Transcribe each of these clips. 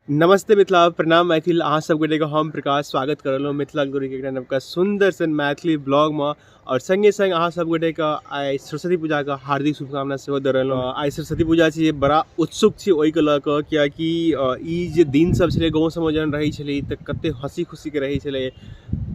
नमस्ते मिथिला, प्रणाम मैथिल। अहाँ सब गोटे के हम प्रकाश स्वागत करल मिथिला गुरु के एकटा नवका सुंदर सन मैथिली ब्लॉग में। और संगे संग अहाँ सब गोटे के आई सरस्वती पूजा के हार्दिक शुभकामना सेहो दे रहल। आई सरस्वती पूजा छी, बड़ा उत्सुक छी ओहि के लऽ कऽ, कियाकि ई जे दिन सब छलै गाँव सबमे जहन रहै छलै तऽ कते हँसी खुशी के रहै छलै।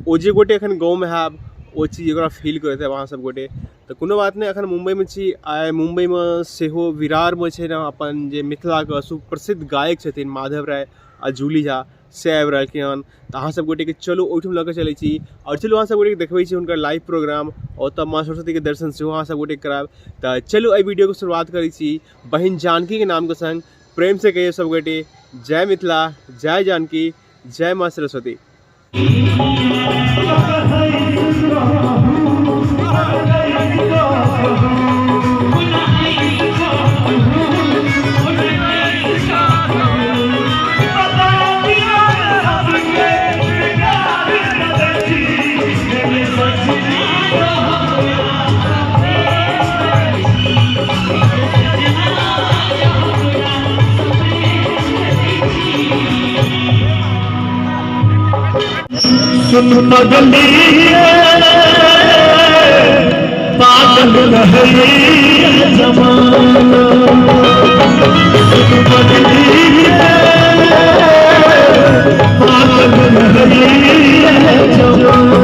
ओ जे गोटे एखन गाँव में हैब ओ चीज ओकरा फील करैत हैब अहाँ सब गोटे। तऽ कोनो बात नहीं, एखन मुंबई में छी। आइ मुंबई में सेहो विरार में छै ने अपन जे मिथिला के सुप्रसिद्ध गायक छथिन माधव राय आ जूली झा से आबि रहलखिन हन। तऽ अहाँ सब गोटे के चलू ओहिठाम लऽ कऽ चलै छी और चलू अहाँ सब गोटे के देखबै छी हुनकर लाइव प्रोग्राम। ओतऽ माँ सरस्वती के दर्शन सेहो अहाँ सब गोटे करायब। तऽ चलू एहि वीडियो के शुरुआत करै छी बहिन जानकी के नाम के संग। प्रेम से कहिए सब गोटे जय मिथिला, जय जानकी, जय माँ सरस्वती। सुन पगली पागल रही जमाना, सुन पगली पागल रही जमाना।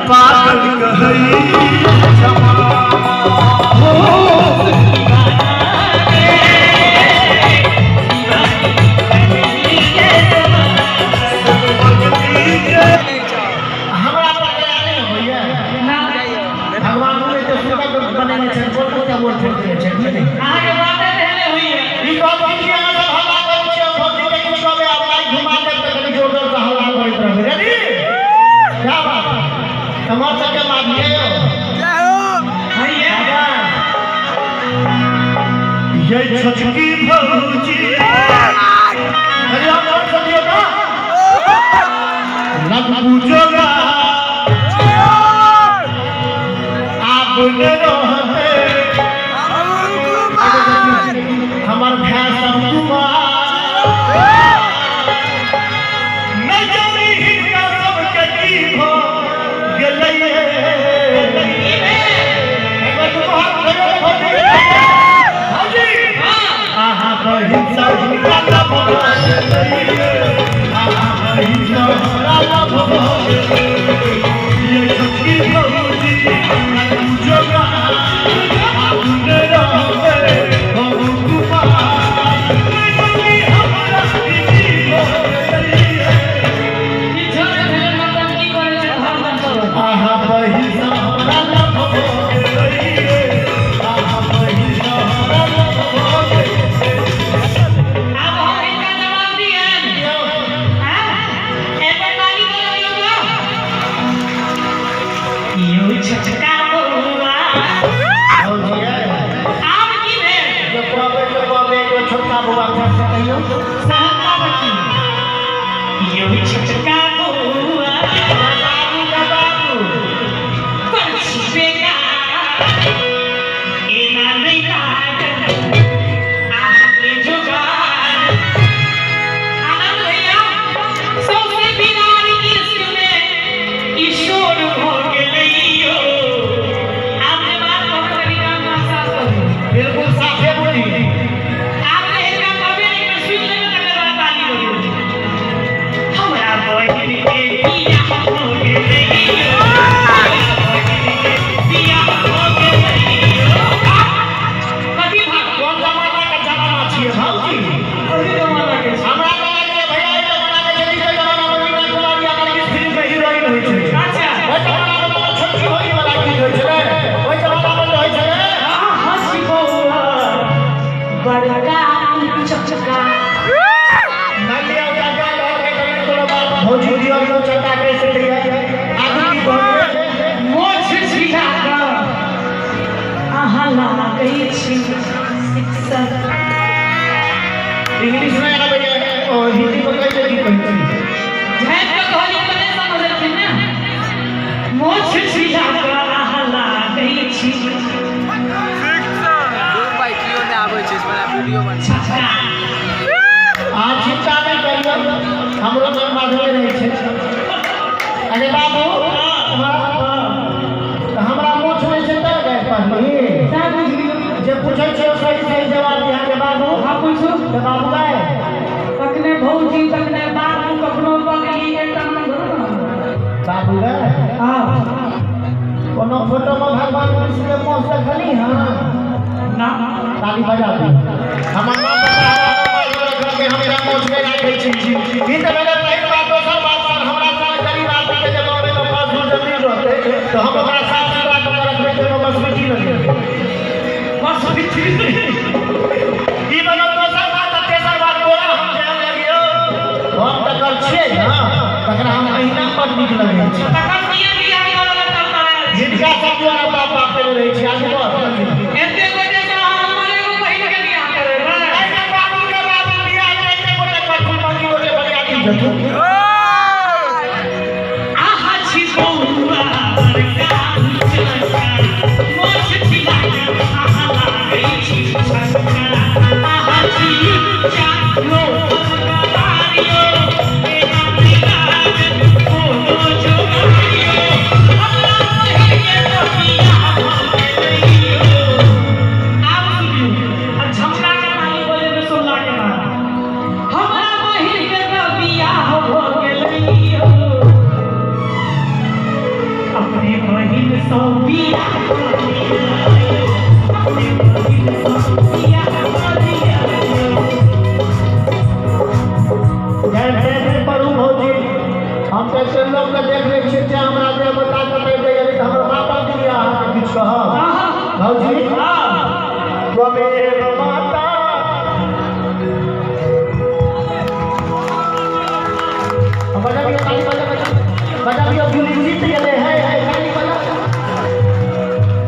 पागल छचकी भौजी रब पूजोगा आपने रहते हमार भैंस नहीं जानी हिनका सबके की हो गेलै हिंसा हिंसा ना ये छुट्टी भौजी जोगा आपने रहते बहु कुमार नहीं हमारा दीदी हो गई है ये छोटे भेल मतलब की करे छै आहा बहिना हमरा ना हो गई है आहा बहिना हमरा ना हो गई इंग्लिश में आना भैया और हिंदी में कैसे की कहती झैट का कहली तने समझलखिन ना मोछ छिया का हला गई छी दूर भाई क्यों नहीं आवे छै इसमें वीडियो बन आज चिंता नहीं करियो हमरो मन माधवे रहे छै अरे बाबू हमरा मोछ में छै त गए पहली सब बुझलियो जे पूछै छै सही सही जवाब दिया के बाबू हां पूछो के बाबू गए कखने भौजी कखने बाबू कखनो बगली एकटा मन धरो बाबू गए हां कोनो फोटो में भगवान कृष्ण के मुंह से खली हां ना ताली बजा दी हमर नाम बता के हमरा पहुंच गए रखे छी ई त मेरे पहली बात दोसर बात हमरा साथ गरीब आदमी के जब में तो पास दूर जमीन रहते तो हम ओकरा साथ बात रखबे तो बस मिठी लगे बस मिठी ई बनो दोसर बात तेसर बात तोरा हम जान लगियो हम त कर छिए ना तकरा हम महीना पर निक लगे छी तकर मियां भी आइ वाला करता है जिनका सब द्वारा बाप बाप पे रहे छी आगे बात एते गोटे तो हमारे को बहिन के बियाह करे रे ऐसे बाबू के बाबू बियाह ऐसे गोटे कठुल मंगी गोटे बलियाती जतु आहा छी बौआ बड़का चलका मोछ छिला आहा लागे छी छसका आहा छी चालो बारियो ए आमिलाज ओ जोगियो हमरा बहिन के तो बियाह भइयो आप सुनियो अब झमका के माली बोले में सोला के बात हमरा बहिन के तो बियाह हो गेलइयो अपने बहिन सौ बियाह अपने बहिन सौ बियाह जैसे पढ़ू भौजी हम कैसे लोग के देख रहे छी जे हमरा जे बता के दे दे यदि हमर मां बाप दिया अहाँ के किछ कह भौजी त्वमेव माता अब बजाइए ताली बजाइए भूली भूली चले है ताली बजा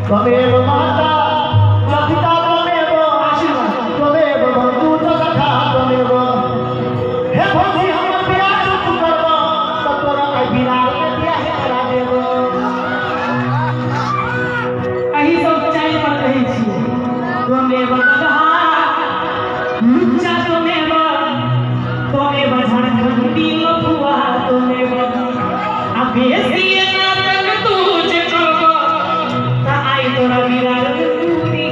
त्वमेव माता जपिता त्वमेव आशीर्वाद त्वमेव बंधु सखा त्वमेव हे भौजी हमर बियाह तू करबो त तोरा आई बिरार के बियाह करा देबो अही सब चाइल पर कहै छी तोमेव गधा लुच्चा तोमेव तोमेव झारखंडी लफुआ तोमेव आ बेसी ना तक तू जे करबो त आई तोरा बिरार के टूटी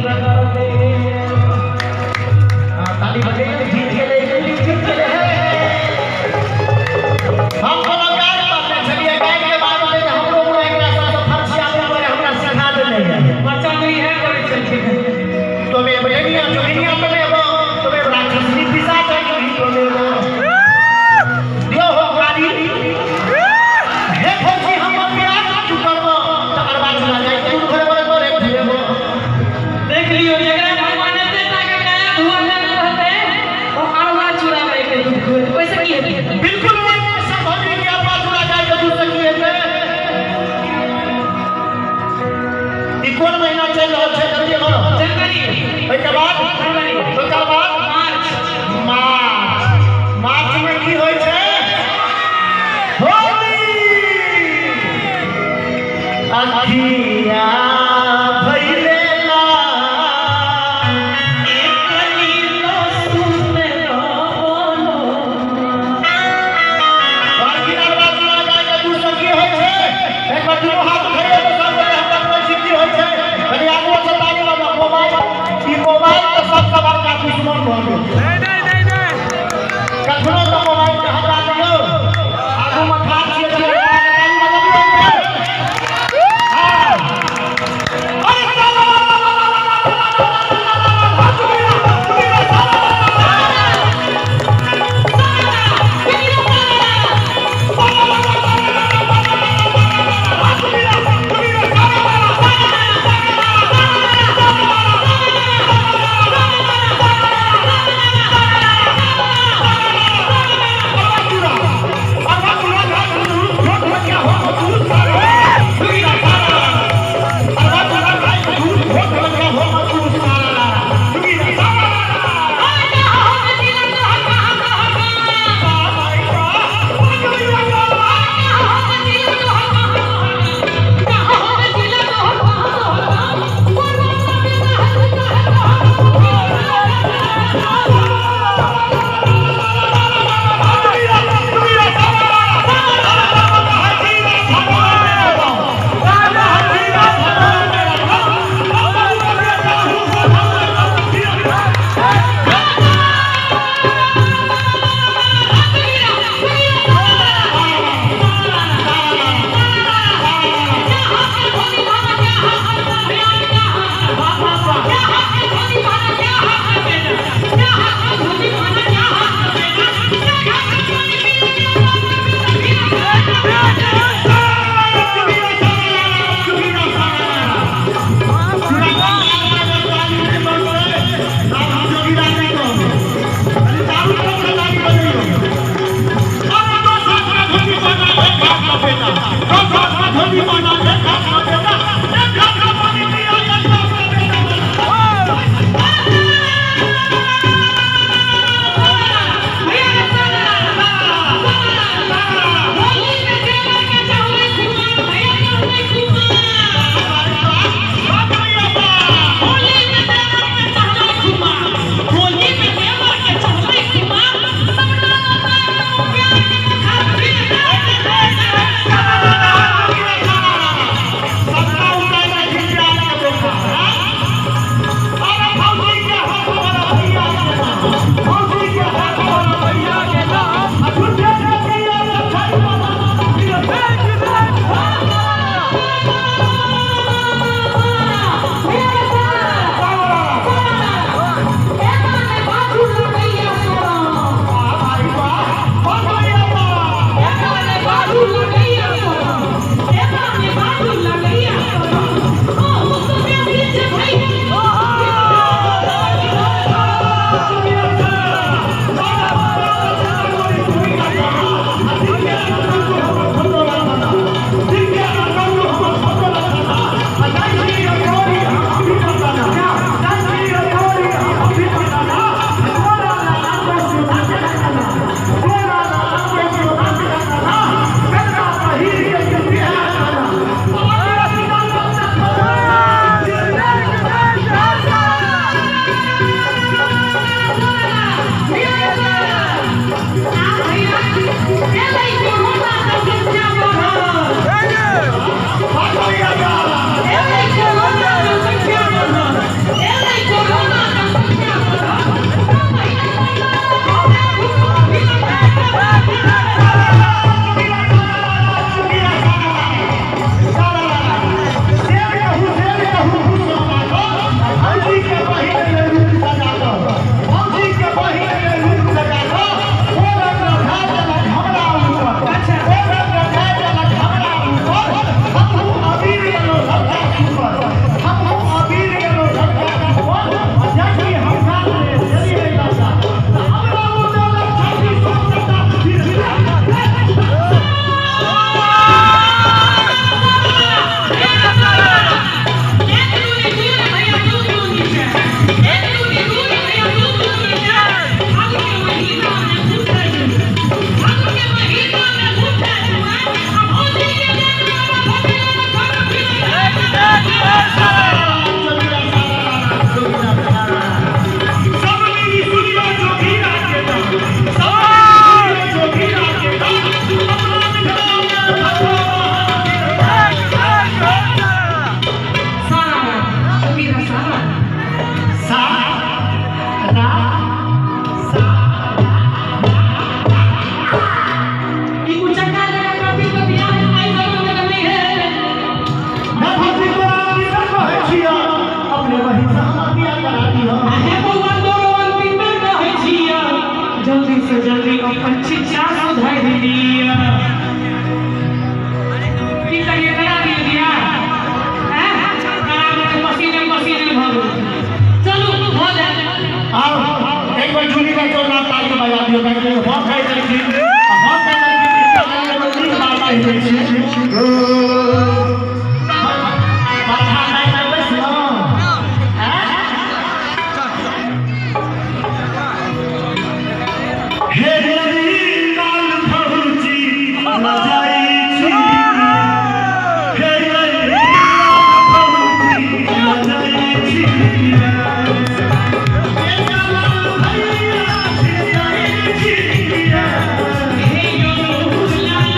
लगा दे ताली बजाइए जीत के ले हम कोनो गाय पालने छलिए गाय के बारे में हम लोग को एक रास्ता तो फरसिया में हमरा सिखा देले है बच्चा नहीं है करे चलते त्वमेव रेडिया जोगिनिया त्वमेव राक्षसनी पिशाच त्वमेव दियो हो गाड़ी हे भौजी हम बियाह तू करबो तकर बाद चला जाए तू घर पर तोरे भेबो देख लियो जगरा भगवान ने देता के गया धुआं में रहते और अरवा चूरा में के दूध खुए पैसा की है बिल्कुल वही सब भौजी के अरबा चला जाए तो दूसरे की है ई कोन महीना चल रहल छै जल्दी करो जनवरी ओइ के बाद फरवरी ओकर बाद मार्च में की होय छै होली अखिया भइले ना एकली लो सुनते बोलो बाकी अरबा चला जाए तो दूसरे की होय छै एक बार दुनू हाथ धरे तो सब गोटे हम कोई सिद्धि होय छै कनी आगू से ताली बजा मोबाइल ई मोबाइल तो सबसे बड़का दुश्मन भ गेल कखनो तो मोबाइल के हटा दियो आगू में खाट छिए ताली बजाबियो हां जो कहते हैं हम कह लड़की हम कह लड़की के लड़की बात कहते हैं बाधा नहीं कर बस लो हे मेरी लाल फौजी रजाई छी हे मेरी लाल फौजी रजाई छी हे यो लाल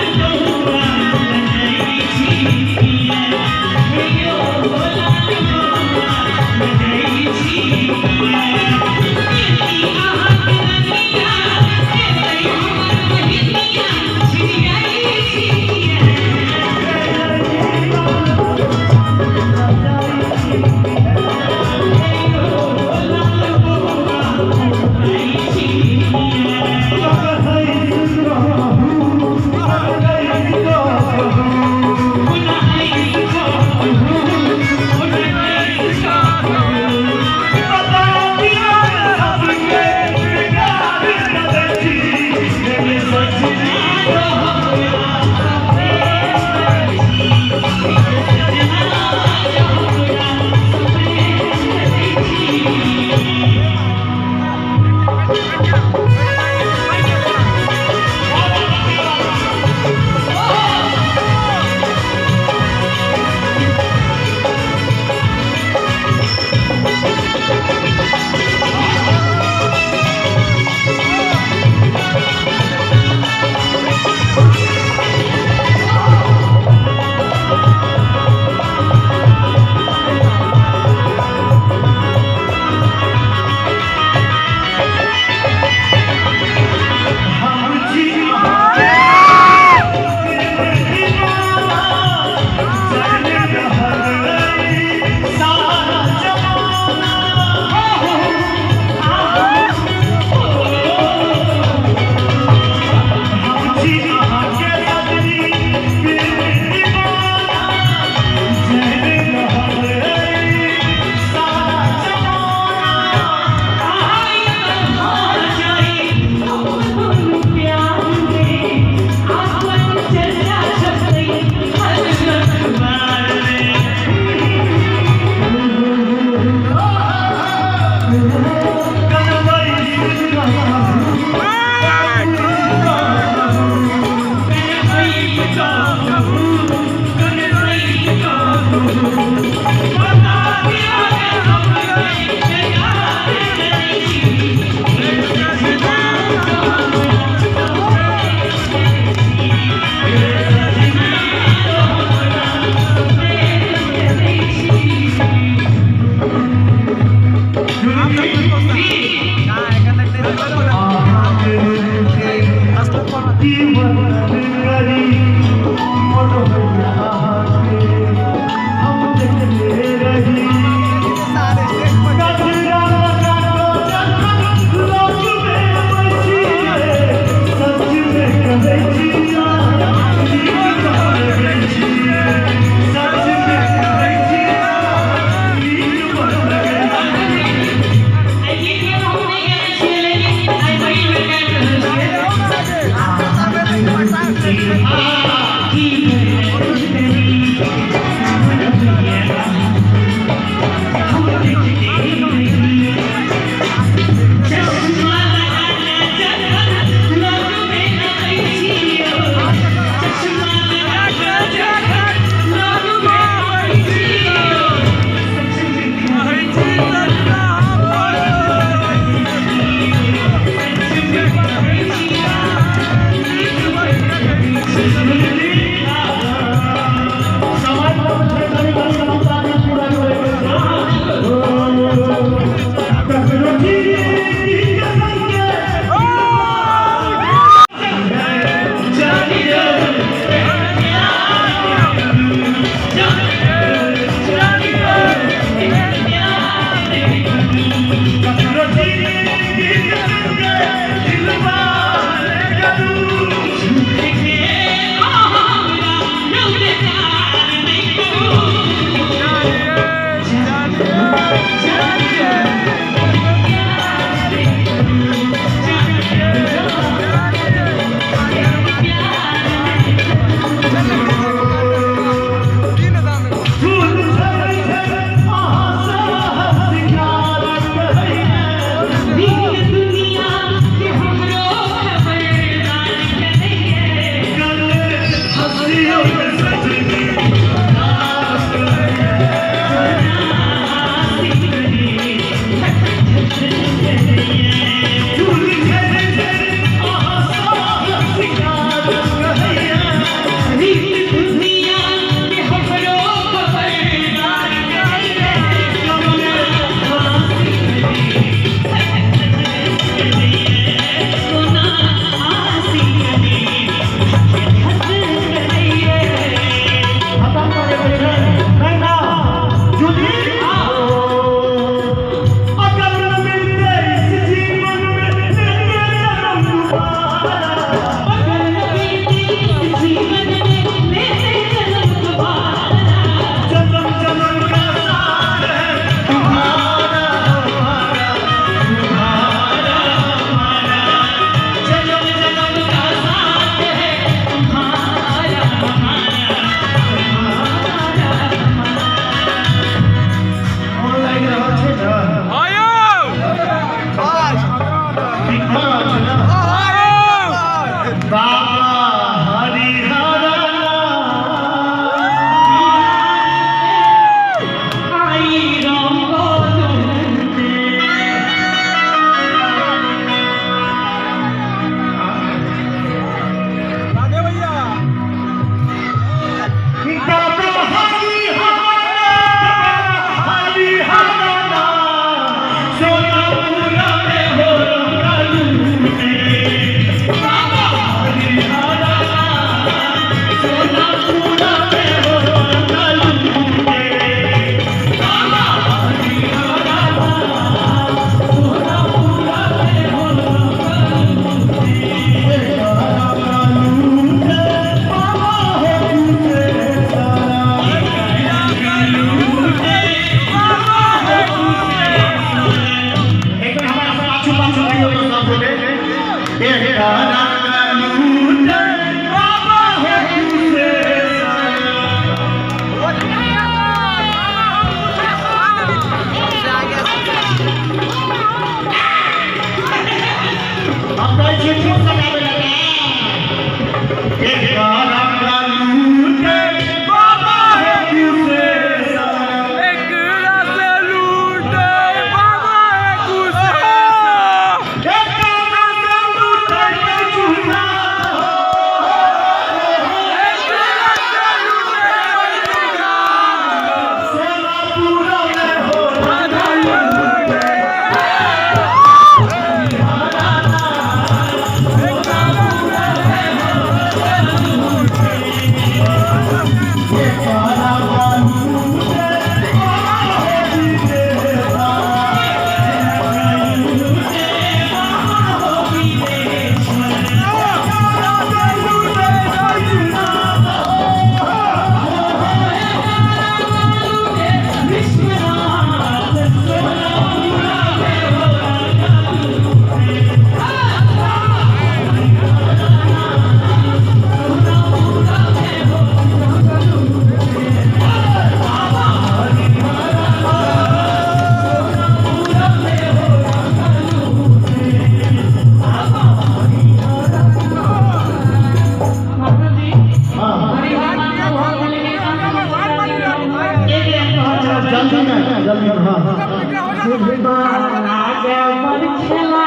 लागे बरछला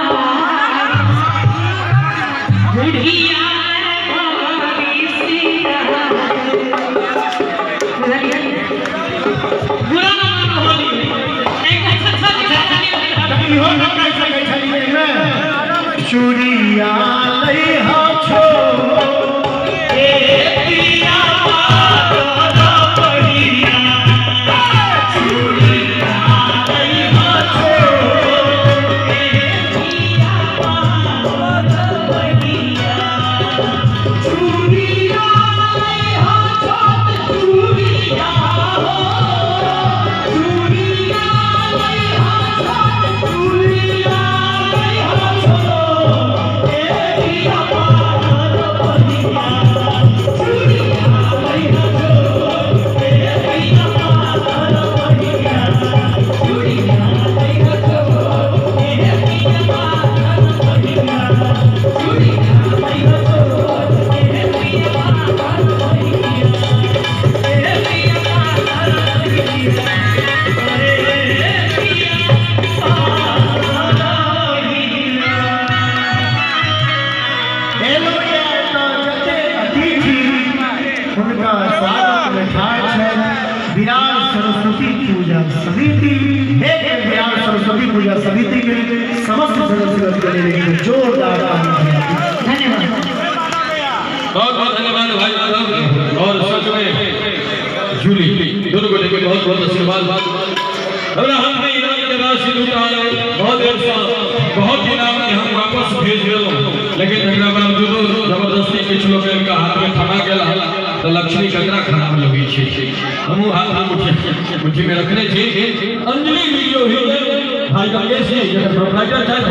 बुढ़िया भगरी सीता बुरा ना मानो होली एक अच्छा इहो न कह सकै छलियै ने चूड़िया लई हा छो ए पिया बादल बढ़िया चूड़िया लई हा छो ए पिया बादल बढ़िया चूड़िया लई हा छोट चूड़िया हो चूड़िया लई हा छोट चूड़िया लई हा छोट ए पिया बादल बढ़िया चूड़िया लई हा छोट ए पिया बादल बढ़िया चूड़िया लई हा छोट ए पिया बादल बढ़िया चूड़िया लई हा छोट ए पिया बादल बढ़िया ए पिया बादल बढ़िया हेलो ये तो जते अतिथि उनका स्वागत में ठाड़ है विराट सरस्वती पूजा समिति एक विराट सरस्वती पूजा समिति के समस्त सदस्यों के लिए जोरदार ताली। धन्यवाद बहुत बहुत धन्यवाद भाई साहब और सच में जूली दोनों को लेकर बहुत बहुत आशीर्वाद और हमने इनाम के राशि लुटाए बहुत देर से बहुत इनाम के हम वापस भेज दिलो लेकिन एकरा बावजूद जबरदस्ती किछ लोग इनका हाथ में थमा गेला तो लक्ष्मी कतरा खराब लगी छै हम हाथ में मुट्ठी में रखने छी अंजलि वीडियो ही भाई का केस है प्रोप्राइटर चाहे